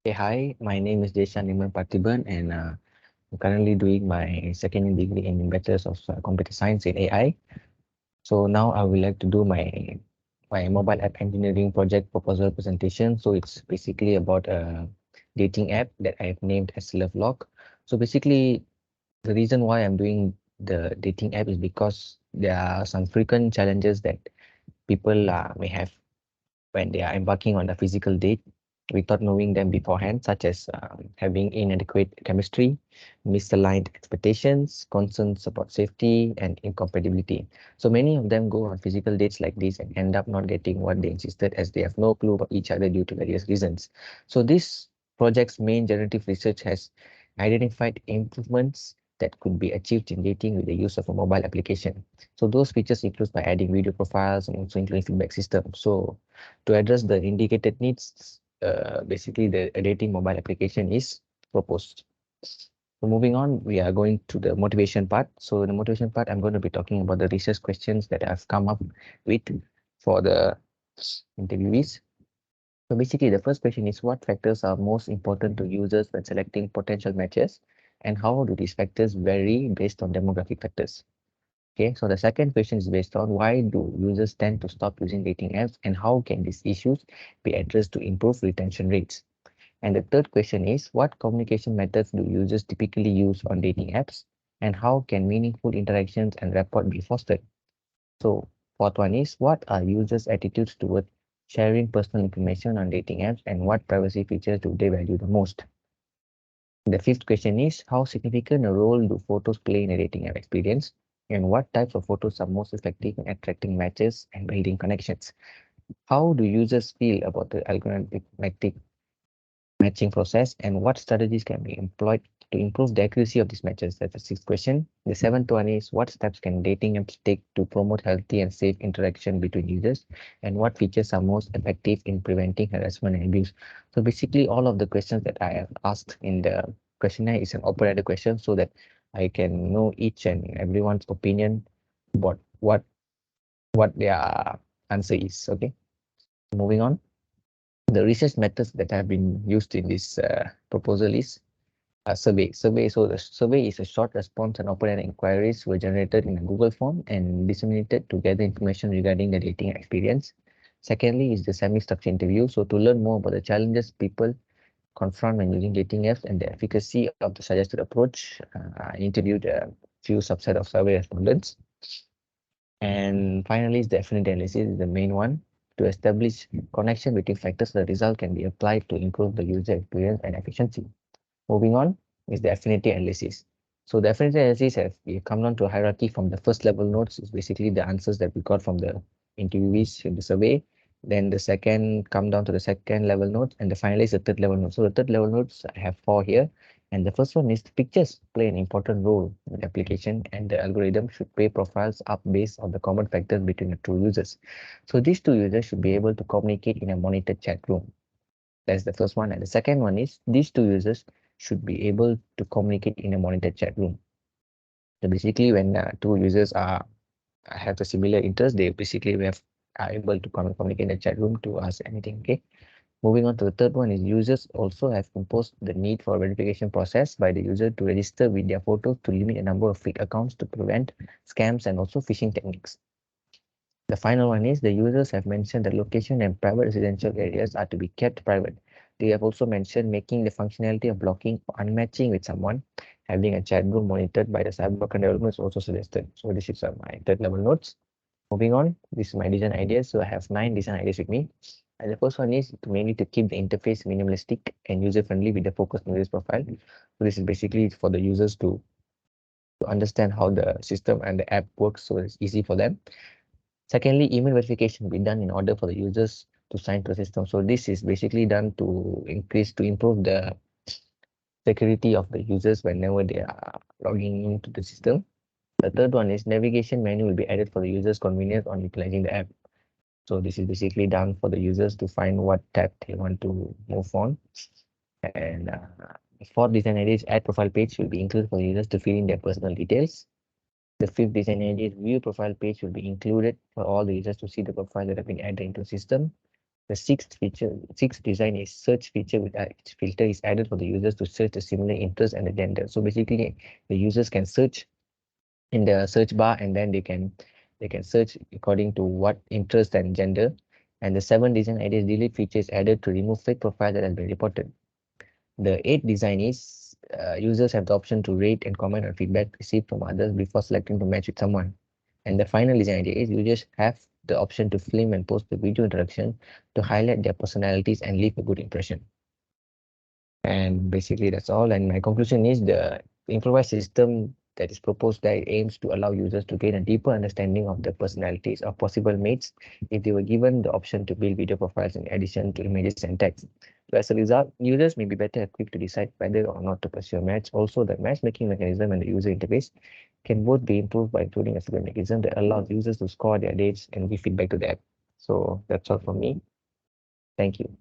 Hey, hi, my name is Deshan Niman Parthiban, and I'm currently doing my second year degree in Bachelor's of Computer Science in AI. So now I would like to do my mobile app engineering project proposal presentation. So it's basically about a dating app that I have named as Lovelock. So basically, the reason why I'm doing the dating app is because there are some frequent challenges that people may have when they are embarking on a physical date without knowing them beforehand, such as having inadequate chemistry, misaligned expectations, concerns about safety, and incompatibility. So many of them go on physical dates like this and end up not getting what they insisted as they have no clue about each other due to various reasons. So this project's main generative research has identified improvements that could be achieved in dating with the use of a mobile application. So those features include by adding video profiles and also including feedback system. So to address the indicated needs, basically the dating mobile application is proposed. So moving on, we are going to the motivation part. So in the motivation part, I'm going to be talking about the research questions that I've come up with for the interviewees. So basically, the first question is what factors are most important to users when selecting potential matches, and how do these factors vary based on demographic factors? Okay, so the second question is based on why do users tend to stop using dating apps and how can these issues be addressed to improve retention rates? And the third question is what communication methods do users typically use on dating apps and how can meaningful interactions and rapport be fostered? So fourth one is what are users' attitudes toward sharing personal information on dating apps and what privacy features do they value the most? The fifth question is how significant a role do photos play in a dating app experience? And what types of photos are most effective in attracting matches and building connections? How do users feel about the algorithmic matching process and what strategies can be employed to improve the accuracy of these matches? That's the sixth question. The seventh one is what steps can dating apps take to promote healthy and safe interaction between users and what features are most effective in preventing harassment and abuse? So basically all of the questions that I have asked in the questionnaire is an open-ended question so that I can know each and everyone's opinion about what their answer is. Okay, moving on. The research methods that have been used in this proposal is survey. So the survey is a short response and open-ended inquiries were generated in a Google form and disseminated to gather information regarding the dating experience. Secondly is the semi-structured interview. So to learn more about the challenges people confront when using dating apps and the efficacy of the suggested approach, I interviewed a few subset of survey respondents. And finally, is the affinity analysis is the main one. To establish connection between factors, the result can be applied to improve the user experience and efficiency. Moving on is the affinity analysis. So the affinity analysis has we come down to a hierarchy from the first level notes is basically the answers that we got from the interviewees in the survey. Then the second come down to the second level notes and the finally is the third level notes. So the third level notes I have four here. And the first one is the pictures play an important role in the application and the algorithm should pay profiles up based on the common factors between the two users. So these two users should be able to communicate in a monitored chat room. That's the first one. And the second one is these two users should be able to communicate in a monitored chat room. So basically, when two users have a similar interest, they basically are able to communicate in the chat room to ask anything. Okay. Moving on to the third one is users also have imposed the need for verification process by the user to register with their photos to limit the number of fake accounts to prevent scams and also phishing techniques. The final one is the users have mentioned that location and private residential areas are to be kept private. They have also mentioned making the functionality of blocking or unmatching with someone, having a chat room monitored by the cybercrime development is also suggested. So this is my third level notes. Moving on, this is my design ideas. So I have 9 design ideas with me. And the first one is mainly to keep the interface minimalistic and user-friendly with the focus on this profile. So this is basically for the users to understand how the system and the app works so it's easy for them. Secondly, email verification will be done in order for the users to sign to the system. So this is basically done to improve the security of the users whenever they are logging into the system. The third one is navigation menu will be added for the users' convenience on utilizing the app. So this is basically done for the users to find what tab they want to move on. And fourth design idea is add profile page will be included for the users to fill in their personal details. The fifth design idea is view profile page will be included for all the users to see the profile that have been added into the system. The sixth design is search feature with each filter is added for the users to search the similar interest and the gender. So basically, the users can search in the search bar, and then they can search according to what interest and gender. And the seventh design idea is delete feature is added to remove fake profile that has been reported. The eighth design is users have the option to rate and comment on feedback received from others before selecting to match with someone. And the final design idea is users have the option to film and post the video introduction to highlight their personalities and leave a good impression. And basically that's all. And my conclusion is the improvised system that is proposed there aims to allow users to gain a deeper understanding of the personalities of possible mates if they were given the option to build video profiles in addition to images and text. So as a result, users may be better equipped to decide whether or not to pursue a match. Also, the matchmaking mechanism and the user interface can both be improved by including a secret mechanism that allows users to score their dates and give feedback to the app. So that's all from me. Thank you.